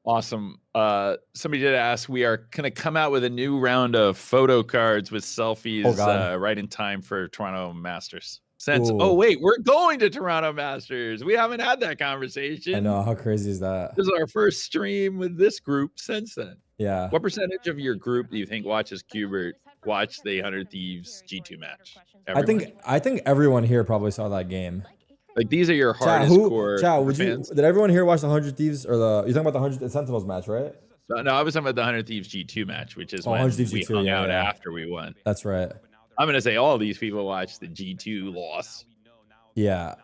Awesome. Somebody did ask, we are going to come out with a new round of photo cards with selfies right in time for Toronto Masters. Oh, wait, we're going to Toronto Masters. We haven't had that conversation. I know. How crazy is that? This is our first stream with this group since then. Yeah. What percentage of your group do you think watches Cubert watch the 100 Thieves G2 match? Everyone? I think everyone here probably saw that game. Like, these are your hardest core fans. Did everyone here watch the 100 Thieves or you're talking about the 100 Sentinels match, right? No, I was talking about the 100 Thieves G2 match, which is when we hung out after we won. That's right. I'm going to say all these people watched the G2 loss. Yeah.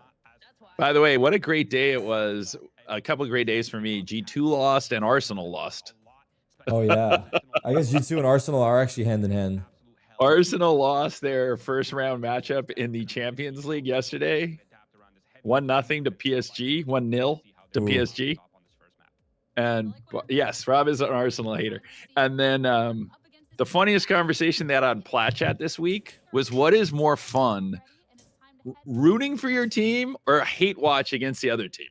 By the way, what a great day it was. A couple of great days for me. G2 lost and Arsenal lost. Oh, yeah. I guess G2 and Arsenal are actually hand in hand. Arsenal lost their first round matchup in the Champions League yesterday. 1-0 to PSG. 1-0 to PSG. And yes, Rob is an Arsenal hater. And then the funniest conversation they had on Plat Chat this week was, what is more fun, rooting for your team or hate watch against the other team?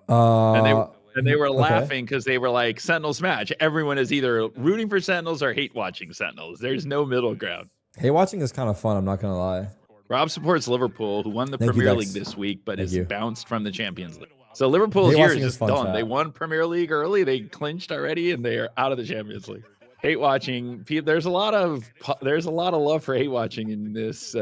And they were laughing because they were like, Sentinels match. Everyone is either rooting for Sentinels or hate watching Sentinels. There's no middle ground. Hate watching is kind of fun. I'm not going to lie. Rob supports Liverpool, who won the Premier League this week, but is bounced from the Champions League. So Liverpool's year is just done. Chat. They won Premier League early. They clinched already, and they are out of the Champions League. Hate watching. There's a lot of love for hate watching in this.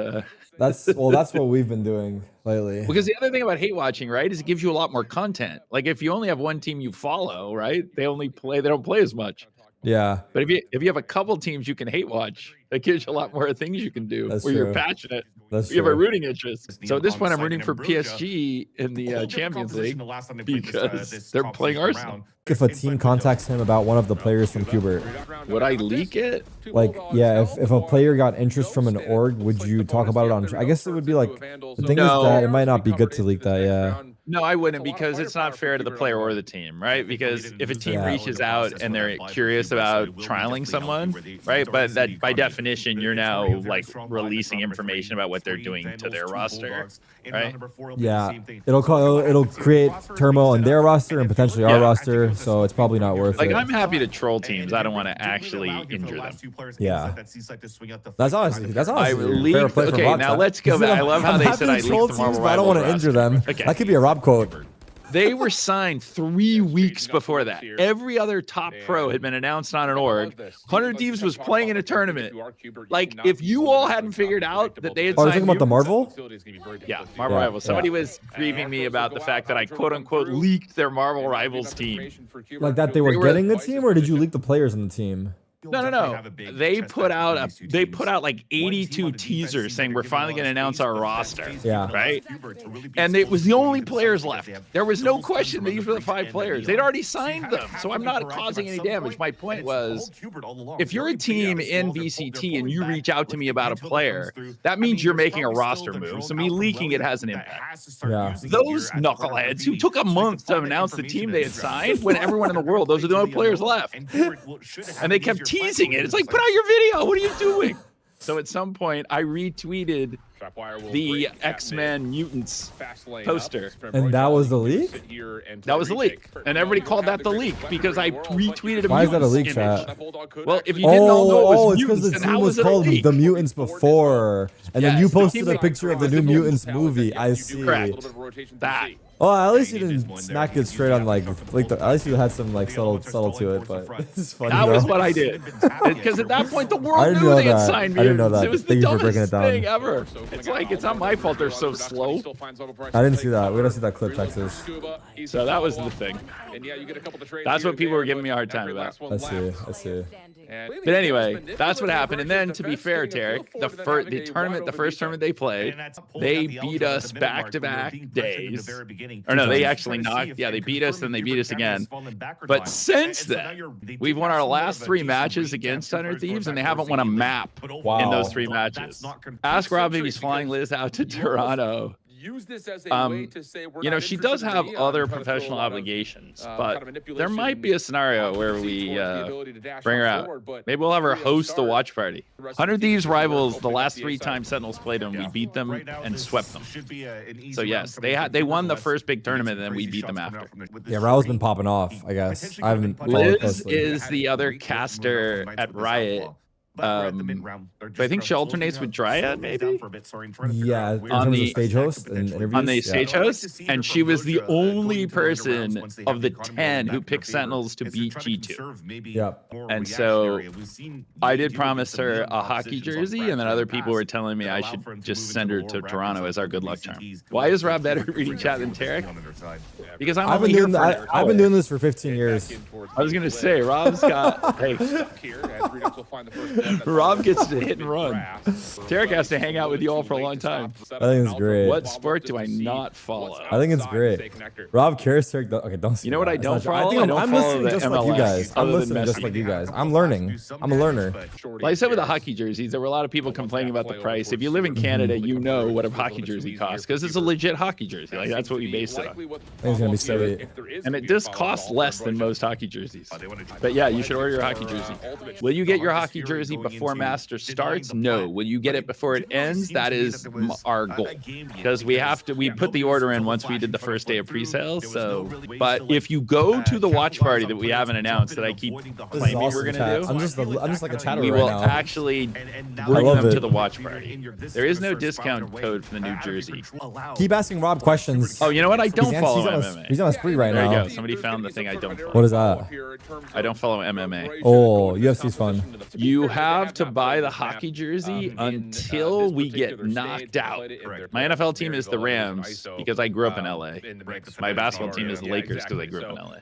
That's what we've been doing lately. Because the other thing about hate watching, right, is it gives you a lot more content. Like if you only have one team you follow, right, they don't play as much. Yeah. But if you have a couple teams you can hate watch, that gives you a lot more things you can do where you're passionate. You have a rooting interest. So at this point, I'm rooting for PSG in the Champions League because they're playing Arsenal. If a team contacts him about one of the players from Cubert, would I leak it? Like, yeah, if a player got interest from an org, would you talk about it on? I guess it would be like, the thing is that it might not be good to leak that, yeah. No, I wouldn't, because it's not fair to the player or the team, right? Because if a team reaches out and they're curious about trialing someone, right? But that by definition, you're now like releasing information about what they're doing to their roster, right? Yeah, it'll create turmoil in their roster and potentially our roster, so it's probably not worth it. Like, I'm happy to troll teams. I don't want to actually injure them. Yeah, that's honestly fair play. Okay, now let's go back. I love how they said I leaked the Marvel. I don't want to injure them. That could be a Rob quote. They were signed 3 weeks before that. Every other top pro had been announced on an org. 100 Thieves was playing in a tournament. Like, if you all hadn't figured out that they had signed... Are you talking about the Marvel? Yeah, Marvel Rivals. Somebody was grieving me about the fact that I quote-unquote leaked their Marvel Rivals team. Like that they were getting the team, or did you leak the players in the team? No. They put out like 82 teasers saying we're finally going to announce our roster. Yeah. Right. And it was the only players left. There was no question these were the 5 players. They'd already signed them. So I'm not causing any damage. My point was, if you're a team in VCT and you reach out to me about a player, that means you're making a roster move. So me leaking it has an impact. Yeah. Those knuckleheads who took a month to announce the team they had signed, when everyone in the world, those are the only players left. And they kept teasing it. It's like, put out your video. What are you doing? So at some point, I retweeted the X-Men Mutants poster. And that was the leak? That was the leak. And everybody called that the leak because I retweeted a Why is that a leak, image. chat? Well, if you didn't all know it was it's because the team was called The Mutants before. And then you posted a picture of the new Mutants movie. I see. Correct. That. Oh, at least you didn't smack it straight on at least you had some like subtle to it, but it's funny. That was what I did. Because at that point the world knew they had signed me. I didn't know that. It was the dumbest thing ever. It's like, it's not my fault they're so slow. I didn't see that. We didn't see that clip, Texas. So that was the thing. That's what people were giving me a hard time about. I see. But anyway, that's what happened. And then, to be fair, Tarik, the first tournament they played, they beat us back-to-back days. Or no, they actually knocked. Yeah, they beat us, then they beat us again. But since then, we've won our last 3 matches against 100 Thieves, and they haven't won a map in those 3 matches. Ask Rob if he's flying Liz out to Toronto use this as a way to say we're you know, she does have other professional obligations, but there might be a scenario where we bring her out. Maybe we'll have her host the watch party. 100 Thieves Rivals, the last 3 times Sentinels played them, we beat them and swept them. So yes, they won the first big tournament, and then we beat them after. Yeah, Raul's been popping off, I guess. I haven't followed Liz closely. is the other caster at Riot. I think she alternates with Dryad, maybe? Yeah, in terms of stage host and interviews. On the stage host, and she was the only person of the 10 who picked Sentinels to beat G2. Yep. And so I did promise her a hockey jersey, and then other people were telling me I should just send her to Toronto as our good luck charm. Why is Rob better at reading chat than Tarik? Because I've been doing this for 15 years. I was gonna say Rob's got hey, Rob gets to hit and run. Tarik has to hang out with you all for a long time. I think it's great. What sport do I not follow? I think it's great. Rob cares Tarik. Okay, don't. You know what I don't follow? I think I'm listening just MLS, like you guys. I'm listening just like you guys. I'm learning. I'm a learner. Like I said with the hockey jerseys, there were a lot of people complaining about the price. If you live in Canada, you know what a hockey jersey costs because it's a legit hockey jersey. Like that's what we based it on. I think it's gonna be sweet. And it does cost less than most hockey jerseys. But yeah, you should order your hockey jersey. Will you get your hockey jersey before Master starts? No. Will you get it before it ends? That is our goal. Because we put the order in once we did the first day of pre-sales. So, but if you go to the watch party that we haven't announced that I keep claiming we're gonna do, I'm just like a chatter we right will now. actually bring them to the watch party. There is no discount code for the new jersey. Keep asking Rob questions. Oh, you know what? I don't follow MMA. He's on a spree right there now. There you go. Somebody found the thing I don't follow. What is that? I don't follow MMA. Oh, UFC's fun. You have to buy the hockey jersey until we get knocked out. My NFL team is the Rams because I grew up in LA. My basketball team is the Lakers because I grew up in LA.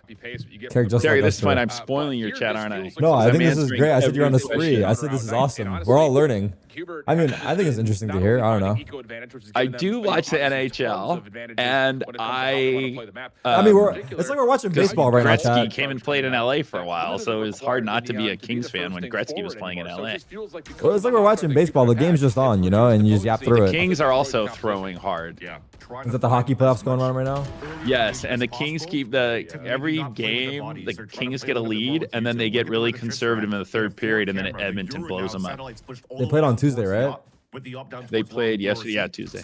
Terry, this is fine. I'm spoiling your chat, aren't I? No, I think this is great. I said you're on a spree. I said this is awesome. We're all learning. I mean, I think it's interesting to hear. I don't know. I do watch the NHL, and I mean, it's like we're watching baseball right now. Gretzky came and played in LA for a while, so it was hard not to be a Kings fan when Gretzky was playing in LA. Well, it's like we're watching baseball. The game's just on, you know, and you just yap through it. The Kings are also throwing hard. Yeah. Is that the hockey playoffs going on right now? Yes, and the Kings keep every game, the Kings get a lead, and then they get really conservative in the third period, and then Edmonton blows them up. They played on Tuesday, right? They played yesterday, yeah, Tuesday.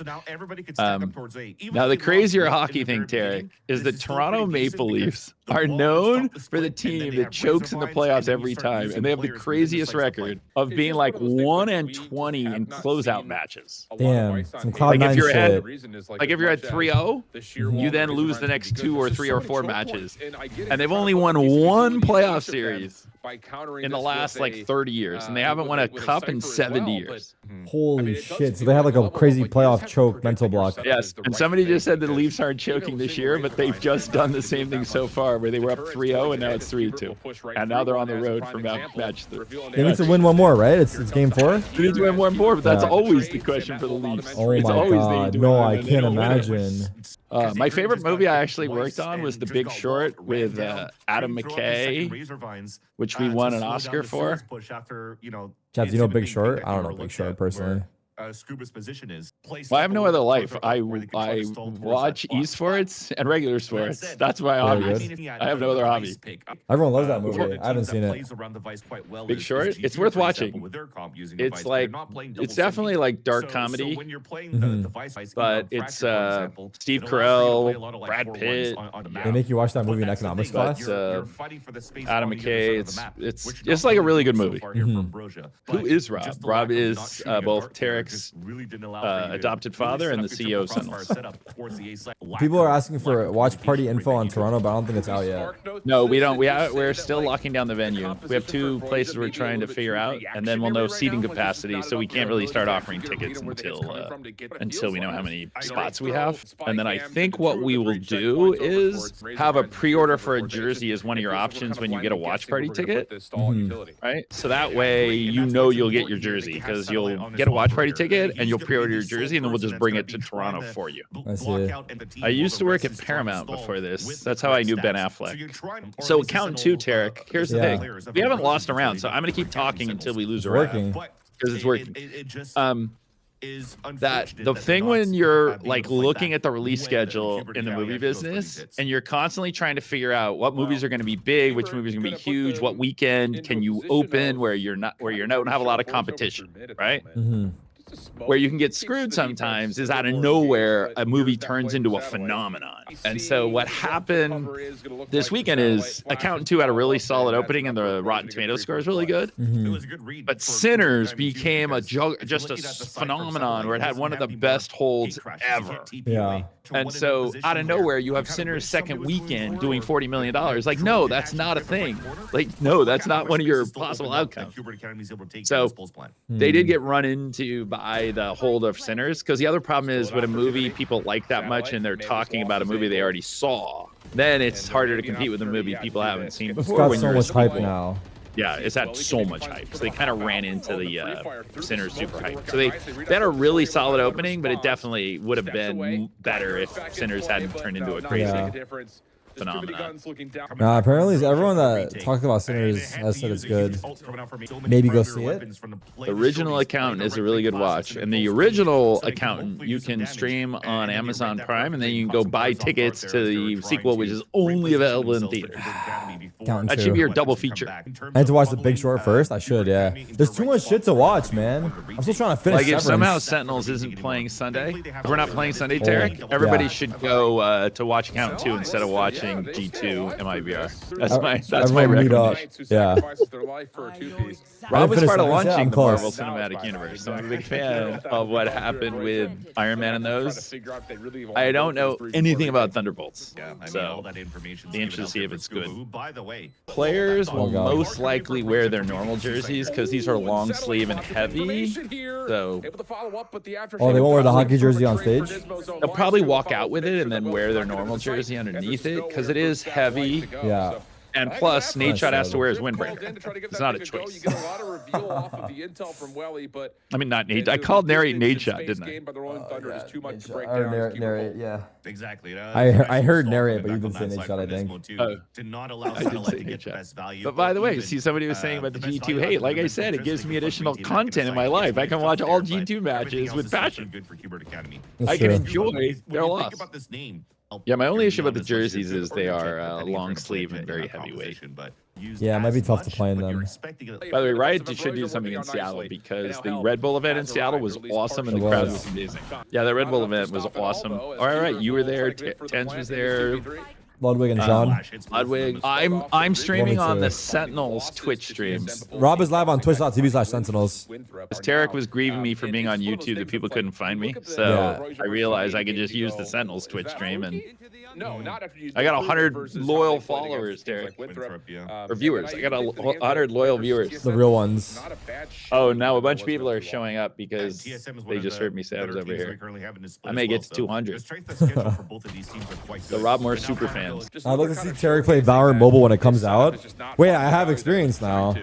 Now the crazier hockey thing, Tarik, is the Toronto Maple Leafs are known for the team that chokes in the playoffs every time, and they have the craziest record of being like 1-20 in closeout matches. Damn, some cloud nine shit. Like if you're at 3-0, you then lose the next 2 or 3 or 4 matches, and they've only won 1 playoff series in the last like 30 years, and they haven't won a cup in 70 years. Holy shit! So they have like a crazy playoff choke mental block. Yes, and somebody just said the Leafs aren't choking this year, but they've just done the same thing so far, where they were up 3-0 and now it's 3-2, and now they're on the road for match 3. They need to win one more, right? It's game 4. They need to win one more, but that's always the question for the Leafs. Oh my god! No, I can't imagine. My favorite movie I actually worked on was The Big Short with Adam McKay, which we won an Oscar for. Chad, do you know Big Short? I don't know Big Short personally. Scuba's position is. Well, I have no other life. I watch esports and regular sports. That's my hobby. I have no other hobby. Everyone loves that movie. I haven't seen it. Big Short? It's worth watching. It's like, it's definitely like dark comedy, but it's Steve Carell, Brad Pitt. They make you watch that movie in economics class? Adam McKay. It's just like a really good movie. Who is Rob? Rob is both Tarik's adopted father and the CEO of Sentinels. People are asking for watch party info on Toronto, but I don't think it's out yet. No, we don't. We're still locking down the venue. We have 2 places we're trying to figure out, and then we'll know seating capacity. So we can't really start offering tickets until we know how many spots we have. And then I think what we will do is have a pre-order for a jersey as one of your options when you get a watch party ticket. Right? So that way you know you'll get your jersey because you'll get a watch party ticket and you'll pre-order your jersey, and then we'll just bring it to Toronto for you. I see. I used to work at Paramount before this. That's how I knew Ben Affleck. So accountant 2, Tarik, here's the thing. We haven't lost a round, so I'm going to keep talking until we lose a round. Because it's working. that the thing when you're like looking at the release schedule in the movie business and you're constantly trying to figure out what movies are going to be big, which movies are going to be huge, what weekend can you open where you're not don't have a lot of competition, right? Where you can get screwed sometimes is out of nowhere a movie turns into a phenomenon. And so what happened this weekend is Accountant 2 had a really solid opening and the Rotten Tomatoes score is really good. It was a good read. But Sinners became just a phenomenon where it had one of the best holds ever. Yeah. And so out of nowhere, you have Sinners' second weekend doing $40 million. Like, no, that's not a thing. Like, no, that's not one of your possible outcomes. So they did get run into by the hold of Sinners, because the other problem is when a movie people like that much and they're talking about a movie they already saw, then it's harder to compete with a movie people haven't seen It's before. got so much hype now. Yeah, it's had so much hype. So they kind of ran into the Sinners super hype. So they had a really solid opening, but it definitely would have been better if Sinners hadn't turned into a crazy phenomenon. Nah, apparently everyone that talked about Sinners has said it's good. Maybe go see it. The original Accountant is a really good watch, and the original Accountant you can stream on Amazon Prime, and then you can go buy tickets to the sequel, which is only available in theaters. That should be your double feature. I had to watch The Big Short first. I should, yeah. There's too much shit to watch, man. I'm still trying to finish. Like if Severance. somehow Sentinels isn't playing Sunday, if we're not playing Sunday, Tarik, everybody should go to watch Accountant 2 instead of watching G2 MIBR. That's my recommendation. Yeah. Rob was part of Severance yet? launching I'm the close. Marvel Cinematic Universe, so I'm a big fan of what happened with Iron Man and those. I don't know anything about Thunderbolts, so be interested to see if it's good. By the way, Players will God. most likely wear their normal jerseys because these are long sleeve and heavy. So Oh, they won't wear the hockey jersey on stage? they'll probably walk out with it and then wear their normal jersey underneath it because it is heavy. Yeah. And plus, Nate Shot has to wear his It's windbreaker. It's not a choice. I I mean, not Nate. I called narrate Nate Shot, didn't I? Narrate, yeah. exactly. I heard narrate, but you didn't say Nate Shot, I think. Oh. To not allow I did say Nate Shot. But by the way, see, somebody was saying about the G2 hate. Like I said, it gives me additional content in my life. I can watch all G2 matches with passion. Good for Cubert Academy. I can enjoy their When you loss. think about this name, Yeah, my only issue about the jerseys is they are long sleeve and very heavyweight. Yeah, it might be tough to play in them. By the way, Riot should do something in Seattle because the Red Bull event in Seattle was awesome and the crowd was amazing. Yeah, the Red Bull event was awesome. All right, you were there. Tens was there. Ludwig and Sean. Ludwig. I'm streaming on the Sentinels Twitch streams. Rob is live on twitch.tv/Sentinels. Tarik was grieving me for being on YouTube that people couldn't find me, so I realized I could just use the Sentinels Twitch stream, and I got 100 loyal followers, Tarik, or viewers. I got 100 loyal viewers. The real ones. Oh, now a bunch of people are showing up because they just heard me say I was over here. I may get to 200. The Rob Moore super fans. I'd like to see Tarik play Valorant Mobile when it comes out. Wait, I have experience now.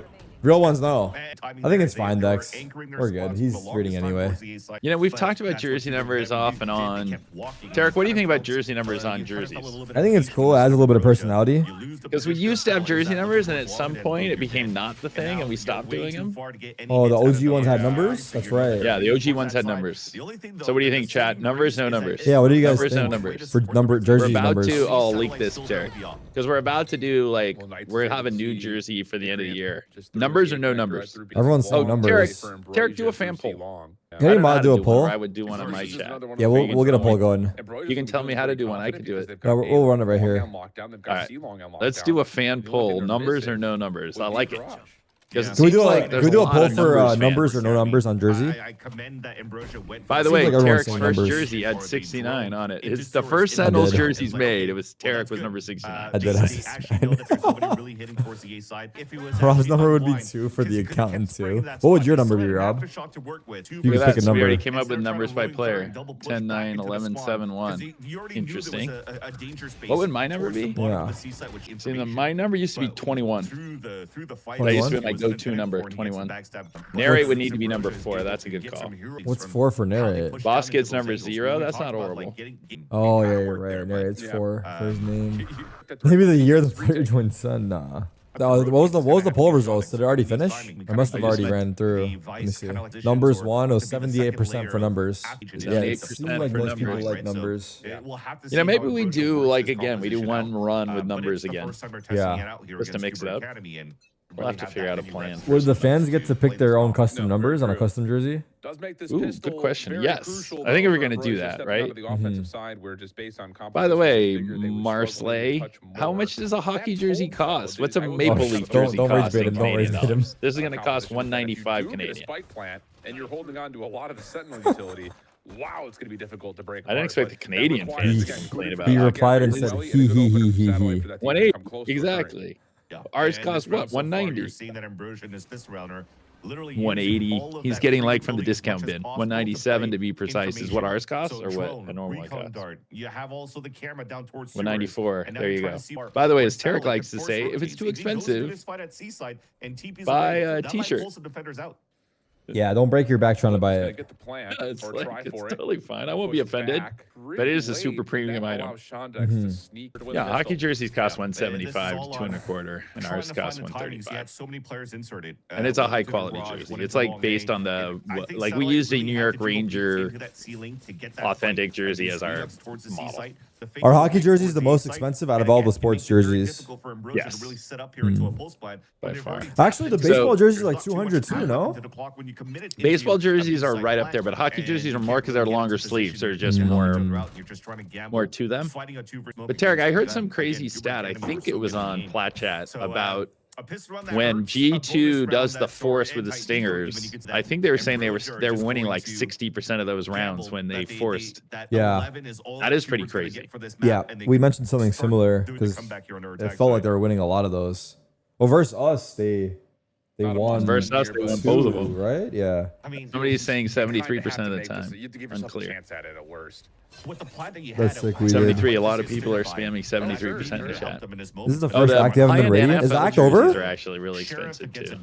Real ones, no. I think it's fine, Dex. We're good. He's reading anyway. You know, we've talked about jersey numbers off and on. Tarik, what do you think about jersey numbers on jerseys? I think it's cool. It adds a little bit of personality. Because we used to have jersey numbers, and at some point it became not the thing, and we stopped doing them. Oh, the OG ones had numbers? That's right. Yeah, the OG ones had numbers. So what do you think, chat? Numbers, no numbers? Yeah, what do you guys Numbers, think? no numbers. For We're jerseys about numbers. to. Oh, I'll leak this, Tarik. Because we're about to do like we're having a new jersey for the end of the year. Numbers or no numbers? Everyone's saying Oh, numbers. Tarik, do a fan poll. Can you mod do a poll? I would do one on my chat. Yeah, we'll get a poll going. You can tell me how to do one. I can do it. No, we'll run it right here. Let's do a fan poll. Numbers or no numbers? I like it. Because Can we do a poll for numbers or no numbers on jersey? By the way, like everyone's Tarik's saying first numbers. jersey had 69 on it. It's the first Sentinels did. jerseys made. It was Tarik with number 69. I did. Rob's number would be 2 for the accountant too. What would your number be, Rob? You Look can at pick that. a So we already number. came up with numbers by player. 10, 9, 11, 7, 1. Interesting. What would my number be? Yeah. See, my number used to be 21. That used to be my go-to number, 21. Narrate would need to be number 4. That's a good call. What's 4 for narrate? Boss gets number 0. That's not horrible. Oh yeah, you're right. Narrate's 4 for his name. Maybe the year the player joined Sun. Nah. What was the poll results? Did it already finish? I must have already ran through. Let me see. Numbers won. It was 78% for numbers. Yeah, it seems like most people like numbers. You know, maybe we do like again. We do one run with numbers again. Yeah, just to mix it up. We'll have to figure out a plan. Would the fans get to pick their own custom numbers on a custom jersey? Ooh, good question. Yes, I think we're going to do that, right? By the way, Marsley, how much does a hockey jersey cost? What's a Maple Leaf jersey don't cost? rage bait him, don't rage bait him. This is going to cost $195 Canadian. And you're holding on to a lot of the Sentinel utility. Wow, it's going to be difficult to break. I didn't expect the Canadian fans to complain about it. He replied and said, he. 180, exactly. Ours costs what? 190. Seeing that Ambrosia in his fist around her. Literally 180. He's getting like from the discount bin. 197 to be precise is what ours costs, or what a normal costs. You have also the camera down towards 194. There you go. By the way, as Tarik likes to say, if it's too expensive, buy a T-shirt. Yeah, don't break your back trying to buy it. Get the plan It's, or like, try it's for totally fine. I won't be offended. But it is a super premium item. Yeah, hockey jerseys cost 175 to 2 1/4, and ours cost 135. So many players inserted, and it's a high quality jersey. It's like based on the like we used a New York Ranger authentic jersey as our model. Are hockey jerseys the most expensive out of all the sports jerseys? Yes. By far. Actually, the baseball jerseys are like 200 too, no? Baseball jerseys are right up there, but hockey jerseys are more because they're longer sleeves. They're just more to them. But Tarik, I heard some crazy stat. I think it was on Plat Chat about when G2 does the force with the Stingers. I think they were saying they're winning like 60% of those rounds when they forced. Yeah, that is pretty crazy. Yeah, we mentioned something similar because it felt like they were winning a lot of those. Well, versus us, they won. Versus us, they won both of them, right? Yeah. I mean, somebody's saying 73% of the time. Unclear. With the plot that you That's had, sick, we 73. A lot of people are spamming 73% in the chat. This is the first act they haven't been radiant. Is the act over? They're actually really expensive too.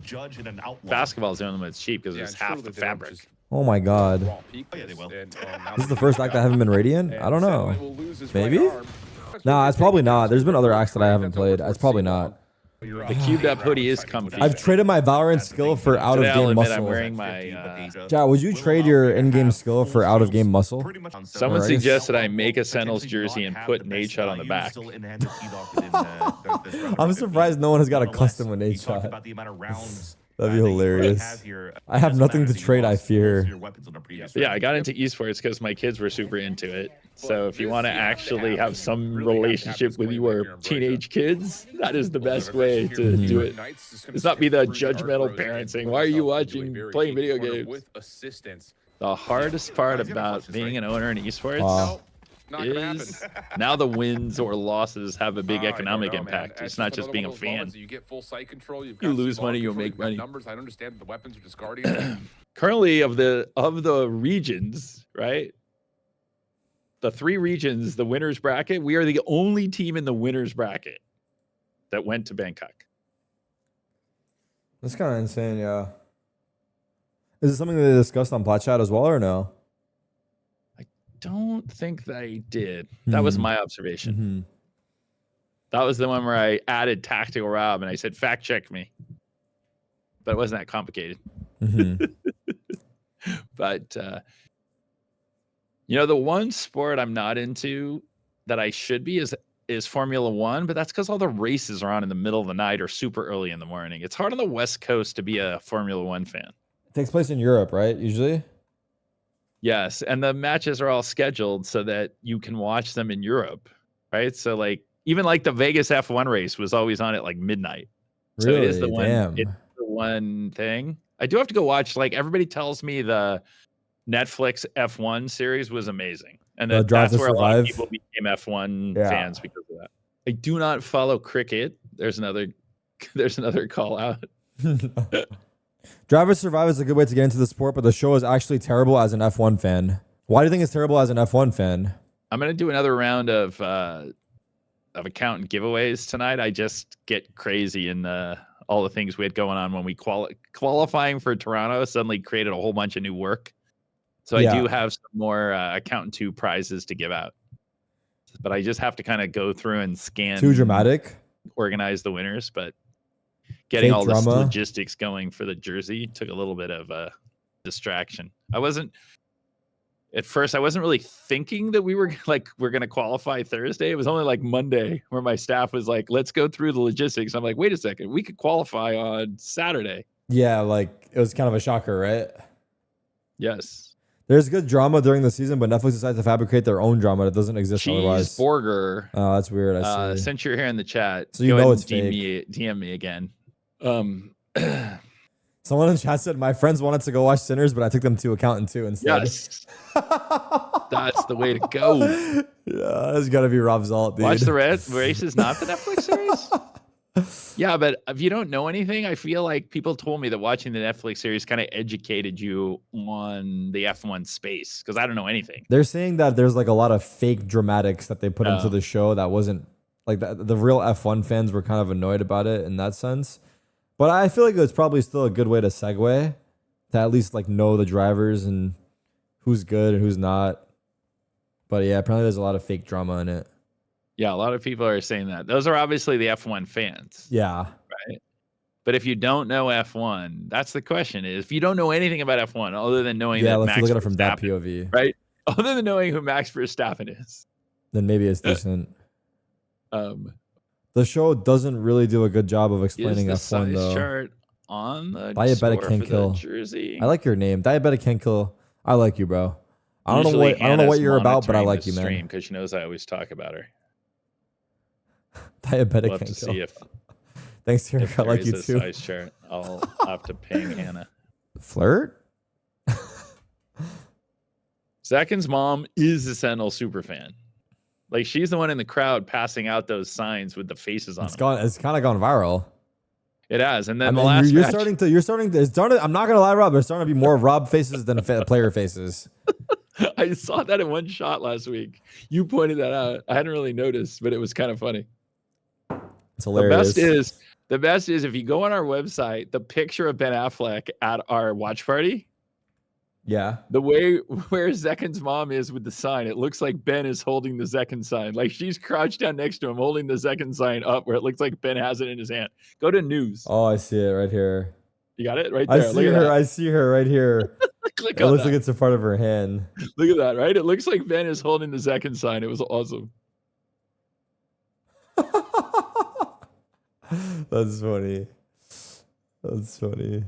Basketball's the only one that's cheap because it's half the fabric. Oh my god. This is the first act I haven't been radiant? I don't know. Maybe? Nah, it's probably not. There's been other acts that I haven't played. It's probably not. The Cubert hoodie is comfy. I've traded my Valorant skill for out-of-game muscle. I'm wearing my. Would you trade your in-game skill for out-of-game muscle? Someone suggested I make a Sentinels jersey and put nade shot on the back. I'm surprised no one has got a custom with nade shot. That'd be hilarious. I have nothing to trade, I fear. Yeah, I got into esports because my kids were super into it. So if you want to actually have some relationship with your teenage kids, that is the best way to do it. It's not be the judgmental parent saying, why are you playing video games? The hardest part about being an owner in esports is now the wins or losses have a big economic impact. It's not just being a fan. You get full sight control. You lose money, you'll make money. Numbers. I understand that the weapons are discarding. Currently, of the regions, right? The 3 regions, the winners bracket, we are the only team in the winners bracket that went to Bangkok. That's kind of insane, yeah. Is it something that they discussed on Plat Chat as well, or no? I don't think they did. That was my observation. That was the one where I added tactical Rob and I said, fact check me. But it wasn't that complicated. But, you know, the one sport I'm not into that I should be is Formula One, but that's because all the races are on in the middle of the night or super early in the morning. It's hard on the West Coast to be a Formula One fan. It takes place in Europe, right? Usually? Yes, and the matches are all scheduled so that you can watch them in Europe, right? So like even like the Vegas F1 race was always on at like midnight. So really? It is the one thing. I do have to go watch, like everybody tells me the Netflix F1 series was amazing. And that's where a lot of people became F1 fans because of that. I do not follow cricket. There's another call out. Drive to Survive is a good way to get into the sport, but the show is actually terrible as an F1 fan. Why do you think it's terrible as an F1 fan? I'm going to do another round of accountant giveaways tonight. I just get crazy in all the things we had going on when we qualifying for Toronto suddenly created a whole bunch of new work. So I do have some more accountant 2 prizes to give out. But I just have to kind of go through and scan. Too dramatic. Organize the winners, but getting Fake all this drama. logistics going for the jersey took a little bit of a distraction. At first, I wasn't really thinking that we're going to qualify Thursday. It was only like Monday where my staff was like, let's go through the logistics. I'm like, wait a second, we could qualify on Saturday. Yeah, like it was kind of a shocker, right? Yes. There's good drama during the season, but Netflix decides to fabricate their own drama that doesn't exist otherwise. Cheeseburger. Oh, that's weird. I see. Since you're here in the chat, so you know it's DM me again. Someone in chat said my friends wanted to go watch Sinners, but I took them to Accountant 2 instead. Yes. That's the way to go. Yeah, that's got to be Rob Zalt, dude. Watch the Race is not the Netflix series? Yeah, but if you don't know anything, I feel like people told me that watching the Netflix series kind of educated you on the F1 space because I don't know anything. They're saying that there's like a lot of fake dramatics that they put into the show that wasn't like the real F1 fans were kind of annoyed about it in that sense. But I feel like it's probably still a good way to segue to at least like know the drivers and who's good and who's not. But yeah, apparently there's a lot of fake drama in it. Yeah, a lot of people are saying that. Those are obviously the F1 fans. Yeah. Right. But if you don't know F1, that's the question. Is if you don't know anything about F1 other than knowing that let's Max look at it from that Verstappen, POV. right? Other than knowing who Max Verstappen is, then maybe it's decent. The show doesn't really do a good job of explaining is the F1 size though. chart on the Diabetic can't kill. Jersey. I like your name. Diabetic can't kill. I like you, bro. I don't know what you're about, but I like you, man. Because she knows I always talk about her. Diabetic we'll can't have to kill. see if thanks, Tarik. I like you too. Size chart. I'll have to ping Hannah. Flirt? Zekken's mom is a Sentinel super fan. Like she's the one in the crowd passing out those signs with the faces on them. It's kind of gone viral. It has, and then the last you're match, starting to. I'm not gonna lie, Rob. There's starting to be more Rob faces than player faces. I saw that in one shot last week. You pointed that out. I hadn't really noticed, but it was kind of funny. It's hilarious. The best is if you go on our website, the picture of Ben Affleck at our watch party. Yeah. The way where Zekken's mom is with the sign, it looks like Ben is holding the Zekken sign. Like she's crouched down next to him, holding the Zekken sign up where it looks like Ben has it in his hand. Go to news. Oh, I see it right here. You got it right there. I see her right here. Click it on looks that. like it's a part of her hand. Look at that, right? It looks like Ben is holding the Zekken sign. It was awesome. That's funny. That's funny.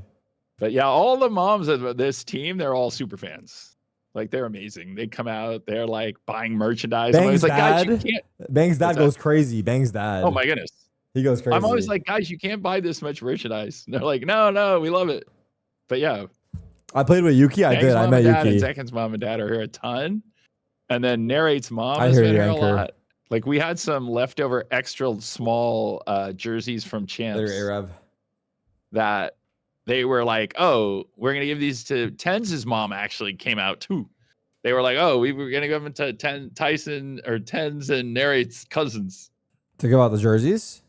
But yeah, all the moms of this team, they're all super fans. Like they're amazing. They come out, they're like buying merchandise. I'm always like, guys, you can't. Bang's dad goes crazy. Bang's dad. Oh my goodness. He goes crazy. I'm always like, guys, you can't buy this much merchandise. And they're like, no, we love it. But yeah. I played with Yuki. I did. I met Yuki. And Zekken's mom and dad are here a ton. And then Narrate's mom I has hear been you, here a Anchor. lot. Like we had some leftover extra small jerseys from Champs Arab. that they were like, oh, we're going to give these to Tenz's mom actually came out too. They were like, oh, we were going to give them to Tyson or Tenz and Narrate's cousins. To give out the jerseys?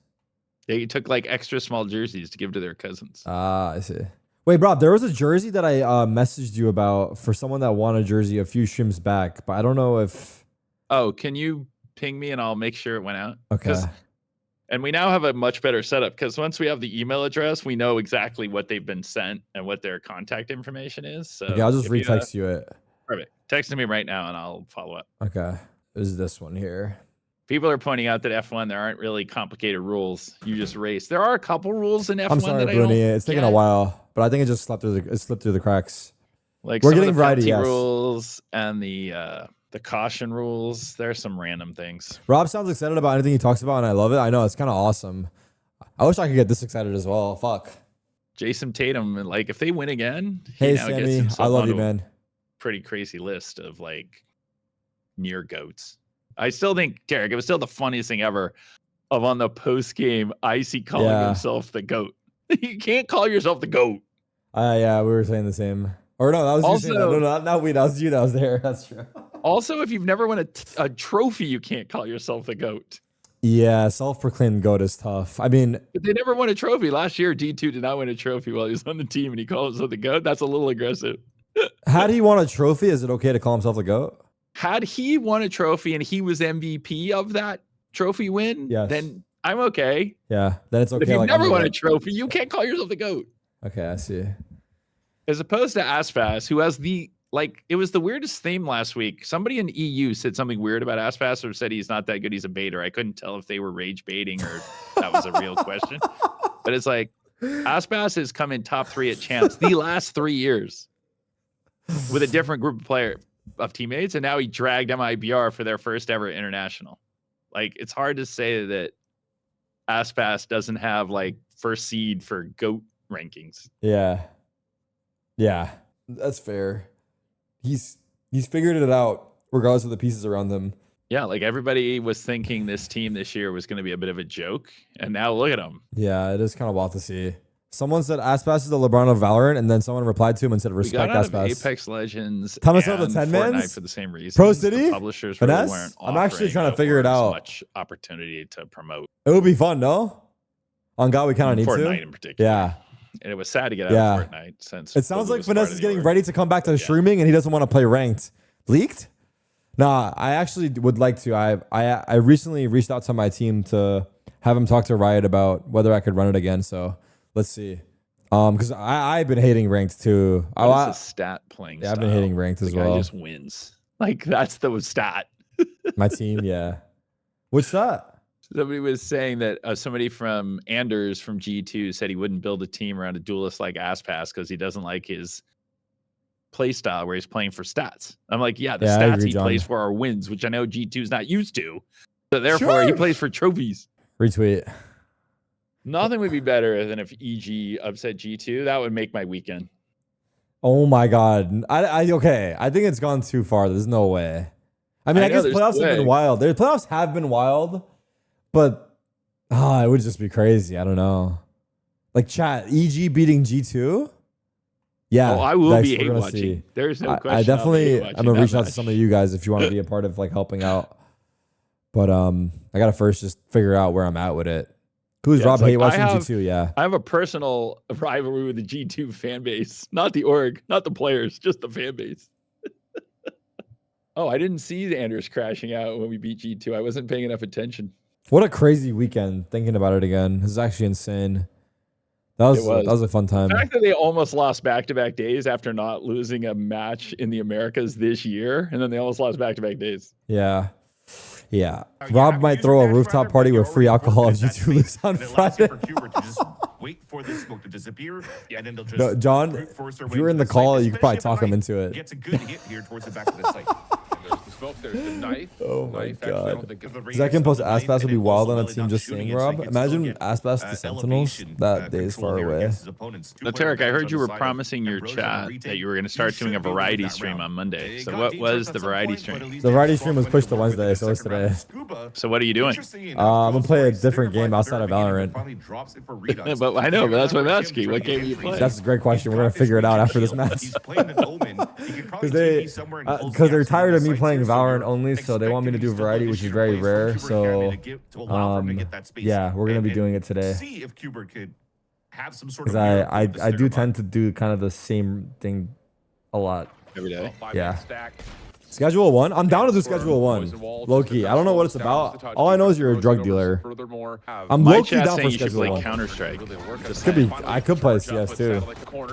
They took like extra small jerseys to give to their cousins. I see. Wait, Rob, there was a jersey that I messaged you about for someone that won a jersey a few streams back, but I don't know if... Oh, can you ping me and I'll make sure it went out? Okay. And we now have a much better setup because once we have the email address, we know exactly what they've been sent and what their contact information is. So okay, I'll just retext you it. Perfect. Text me right now and I'll follow up. Okay. Is this one here? People are pointing out that F1, there aren't really complicated rules. You just race. There are a couple rules in F1 I'm sorry, Bruni. It's taking a while, but I think it just slipped through the cracks. Like we're getting variety, yes. rules and the caution rules. There's some random things. Rob sounds excited about anything he talks about, and I love it. I know it's kind of awesome. I wish I could get this excited as well. Fuck. Jason Tatum, like if they win again, hey Sammy, I love you, man. Pretty crazy list of like near goats. I still think, Tarik, it was still the funniest thing ever of on the post game, Icy calling himself the GOAT. You can't call yourself the GOAT. Yeah, we were saying the same. Or no, that was also, you saying that. No, not we. That was you that was there. That's true. Also, if you've never won a trophy, you can't call yourself the GOAT. Yeah, self-proclaimed GOAT is tough. I mean, but they never won a trophy. Last year, D2 did not win a trophy while he was on the team, and he called himself the GOAT. That's a little aggressive. Had he won a trophy, is it okay to call himself the GOAT? Had he won a trophy and he was MVP of that trophy win, then I'm okay. Yeah, then it's But okay. if you Like, never I'm won a good. trophy, you can't call yourself the GOAT. Okay, I see. As opposed to Aspas, who has it was the weirdest theme last week. Somebody in EU said something weird about Aspas or said he's not that good. He's a baiter. I couldn't tell if they were rage baiting or that was a real question. But it's like Aspas has come in top 3 at champs the last 3 years with a different group of teammates. And now he dragged MIBR for their first ever international. Like, it's hard to say that Aspas doesn't have like first seed for GOAT rankings. Yeah. Yeah. That's fair. He's figured it out regardless of the pieces around him. Yeah, like everybody was thinking this team this year was going to be a bit of a joke, and now look at them. Yeah, it is kind of wild to see. Someone said Aspas is the LeBron of Valorant, and then someone replied to him and said respect we got out of Aspas. Apex Legends Thomas and the 10 Fortnite mans? for the same reason. Pro City? The publishers really Finesse? weren't I'm actually trying to offering figure it as out. much opportunity to promote. It would be fun, no? On God, we kind of need Fortnite to. in particular. Yeah. And it was sad to get out of Fortnite since it sounds Blue like was part Finesse of is the getting org. ready to come back to streaming, and he doesn't want to play ranked. Leaked? Nah, I actually would like to. I recently reached out to my team to have him talk to Riot about whether I could run it again. So let's see. Because I've been hating ranked too. What is the stat playing? Yeah, I've been hating ranked as the guy well. just wins. Like, that's the stat. My team, yeah. What's that? Somebody was saying that somebody from Anders from G2 said he wouldn't build a team around a duelist like Aspas because he doesn't like his play style where he's playing for stats. I'm like, yeah, the I stats agree, he John. plays for are wins, which I know G2 is not used to. So therefore, he plays for trophies. Retweet. Nothing would be better than if EG upset G2. That would make my weekend. Oh my God. Okay. I think it's gone too far. There's no way. I mean, I guess playoffs have been wild. Their playoffs have been wild, but it would just be crazy. I don't know. Like, chat, EG beating G2? Yeah. Oh, I will Dex, be we're hate gonna watching. see. There's no question. I definitely, I'm going to reach out to match. some of you guys if you want to be a part of like helping out. But I got to first just figure out where I'm at with it. Who's Yeah, Rob it's hate like, watching G2? Yeah. I have a personal rivalry with the G2 fan base, not the org, not the players, just the fan base. Oh, I didn't see Anders crashing out when we beat G2. I wasn't paying enough attention. What a crazy weekend thinking about it again. This is actually insane. That was a fun time. The fact that they almost lost back-to-back days after not losing a match in the Americas this year, and then they almost lost back-to-back days. Yeah. Yeah. Rob might throw a rooftop party with free alcohol if G2 lose on Friday. Wait for the smoke to disappear, and then they'll just No, John, if you were in the call, you could probably talk him into it. Gets a good hit here towards the back of the site. There's the smoke, there's the knife. Oh my Knife, actually, I don't God. think it's- Zekken plus Aspas would be wild on a team just saying, Rob. Imagine Aspas to Sentinels. That day is far away. Now, Tarik, I heard you were promising your chat that you were going to start doing a variety stream on Monday. So what was the variety stream? The variety stream was pushed to Wednesday, so it's today. So what are you doing? I'm going to play a different game outside of Valorant. But I know, but that's what I'm asking. What game are you playing? That's a great question. We're going to figure it out after this match. Because they're tired of me playing Valorant only, so they want me to do variety, which is very rare. So, yeah, we're going to be doing it today. See if Cubert could have some sort Because of I do tend to do kind of the same thing a lot. Every day. Yeah. Schedule 1? I'm down to do schedule 1. Low-key. I don't know what it's about. All I know is you're a drug dealer. I'm My low-key chat's down saying for you should schedule play 1. Counter-Strike. Could be. I could play CS too.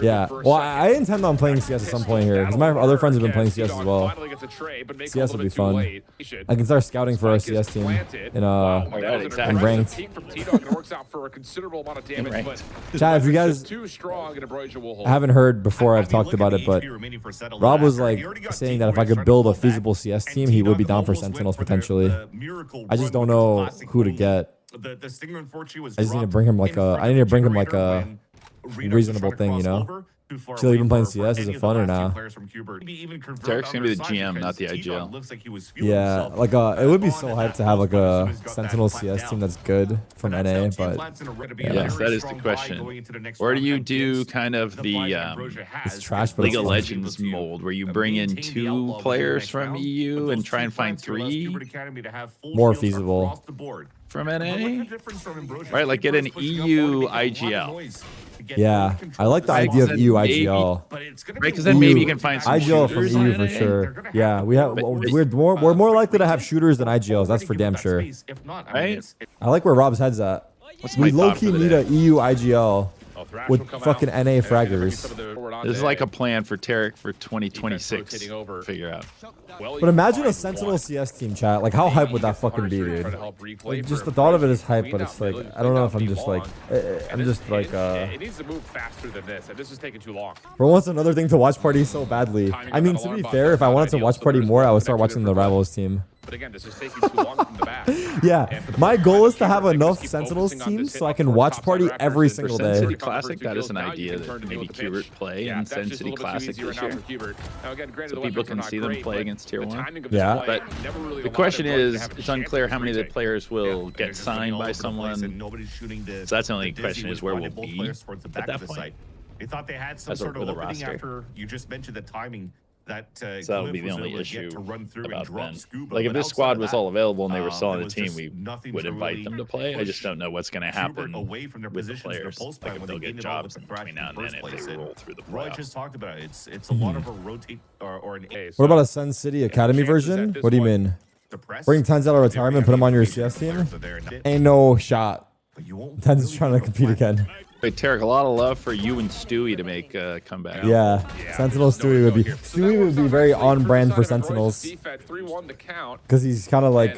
Yeah. Well, I intend on playing CS at some point here because my other friends have been playing CS as well. CS will be fun. I can start scouting for our CS team in ranked. Chat, if you guys haven't heard before, I've talked about it, but Rob was like saying that if I could build a feasible CS team, he would be down for Sentinels potentially. I just don't know who to get. I just need to bring him like a reasonable thing, you know? Chill, you been playing CS? Is it fun or not? Tarik's gonna be the GM, not the IGL. Yeah, like it would be so hyped to have like a Sentinel CS team that's good from NA, but yes, that is the question. Or do you do kind of the it's trash, but League it's of fun. Legends mold where you bring in 2 players from EU and try and find 3 More feasible from NA? Right, like get an EU IGL. Yeah, I like the idea of EU IGL. But it's gonna Right, be because then maybe you can find some IGL from shooters EU in for it. sure. Yeah, we have. We're more likely to have shooters than IGLs. That's for damn sure. If not, I mean, Right? I like where Rob's head's at. What's We my low thought key for the need day? a EU IGL Oh, Thrash with will come fucking out, NA and maybe fraggers. some of the forward on This is day. like a plan for Tarik for 2026. rotating over. Figure out. Well, you But imagine a find Sentinel one. CS team, chat. Like, how hype would that fucking be, Try to dude? help replay Like, for just the him. thought of it is hype, Clean but out it's like, Billy, I don't know if clean I'm out just like, B-Long. I'm And just this like, hinge, it needs to move faster than this, and this is taking too long. for once another thing to watch party so badly. I mean, to be fair, if I wanted to watch party more, I would start watching the rivals team. But again, this is taking too long from the back. Yeah, And for the my most goal part, is to have Cubert, they enough keep Sentinels focusing on teams this so I hit can up watch towards party topside every rackers single and Sen day. City Cubert Classic, that is an now you idea can that turn to maybe the pitch. Cubert play Yeah, in that's Sen just a City little bit too Classic easier this right now year. for Cubert. Now again, granted, So the people weapons are can not see them great, play but against Tier the 1. timing of Yeah. this play But never really the allowed their question opponent to is, have a it's chance unclear at how many of the retake. players will And they're get just running signed all by over the place, someone. and nobody's shooting the, So that's the only dizzy, question which is where brought we'll both be players towards the at back that of the point. site. They thought they had some As sort of for the opening roster. after you just mentioned the timing that So that would be Glyph the was only able to get issue to run through and about drop Ben. Scuba. Like if But this outside squad of was that, all available and they were there still on the was team, just we nothing would to invite really them to play. I just push don't know what's going to happen away from their with the positions in the players. pulse Like plan if when they'll they get gained it all jobs with in the Thrash between in now the and first then if place. they And roll through the Roy playoffs. just talked about it. It's a lot of a rotate or an What about a Sen City Academy version? What do you mean? Bring Tens out of retirement, put him on your CS team? Ain't no shot. Tens is trying to compete again. Wait, Tarik, a lot of love for you and Stewie to make a comeback. Yeah, Sentinel Stewie would be. Stewie would be very on brand for Sentinels. Because he's kind of like,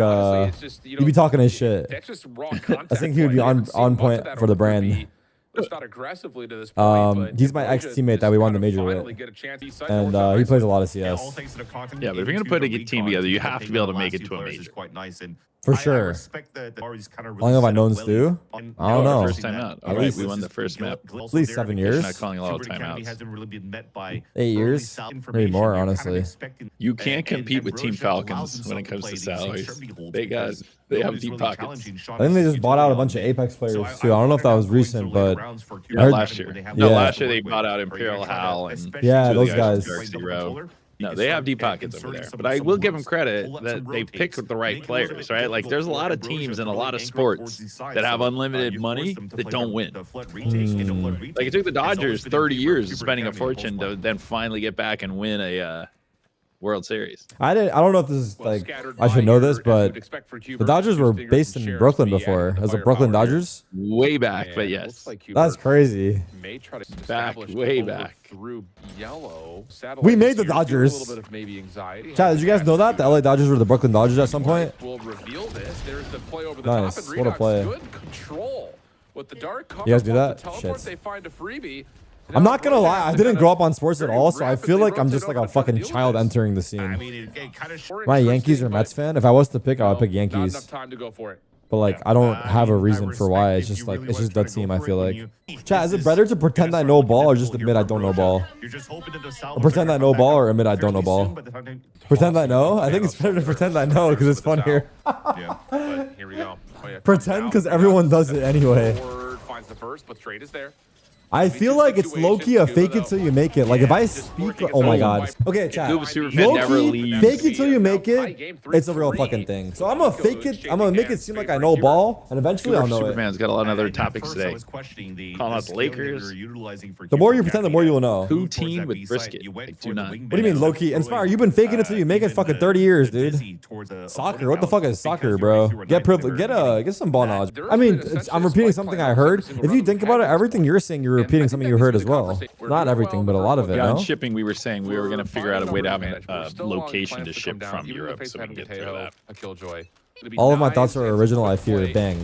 he'd be talking his shit. I think he would be on point for the brand. Not aggressively to this point, He's my ex-teammate that we won the major with. And he plays a lot of CS. Yeah, but if you're gonna put a good team together, you have to be able to make it to a major. For sure. How long have I known Stu? I don't know. First time out. All At right, least- we won the first map. At least 7 years. Not calling a lot of timeouts. 8 years? Maybe more, honestly. You can't compete with Team Falcons when it comes to salaries. They have deep pockets. I think they just bought out a bunch of Apex players too. I don't know if that was recent, but Yeah, last year. No, Yeah. last year they bought out Imperial Hal and Yeah, two of the those guys. from Dark Zero. No, they have deep pockets over there. But I will give them credit that they pick the right players, right? Like there's a lot of teams in a lot of sports that have unlimited money that don't win. Like it took the Dodgers 30 years spending a fortune to then finally get back and win a World Series. I don't know if this is like, I should know this, but the Dodgers were based in Brooklyn before. As the Brooklyn Dodgers? Way back, but yes. That's crazy. Back, way back. We made the Dodgers. Chad, did you guys know that? The LA Dodgers were the Brooklyn Dodgers at some point? Nice. What a play. You guys do that? Shit. I'm not gonna lie, I didn't grow up on sports at all, so I feel like I'm just like a fucking child entering the scene. Am I a Yankees or Mets fan? If I was to pick, I would pick Yankees. But like, I don't have a reason for why. It's just like, it's just that team, I feel like. Chat, is it better to pretend I know ball or just admit I don't know ball? Or pretend I know ball or admit I don't know ball? Pretend I know? I think it's better to pretend I know because it's fun here. Pretend because everyone does it anyway. I feel like it's low-key a fake it till you make it. Like if I speak, oh my god. Okay, chat. Low-key, fake it till you make it. It's a real fucking thing. So I'm gonna fake it. I'm gonna make it seem like I know ball, and eventually I'll know it. Superman's got a lot of other topics today. Calling out the Lakers. The more you pretend, the more you'll know. Poutine with brisket. Like, do not. What do you mean low-key? Inspire, you've been faking it till you make it fucking 30 years, dude. Soccer? What the fuck is soccer, bro? Get privilege. Get some ball knowledge. I mean, I'm repeating something I heard. If you think about it, everything you're saying, you're repeating something you heard as well. Not everything, but a lot of it. Yeah, on No? shipping, we were saying we were going to figure out a way to have a location to ship from Europe so we can get through that. All of my thoughts are original. I fear. Bang.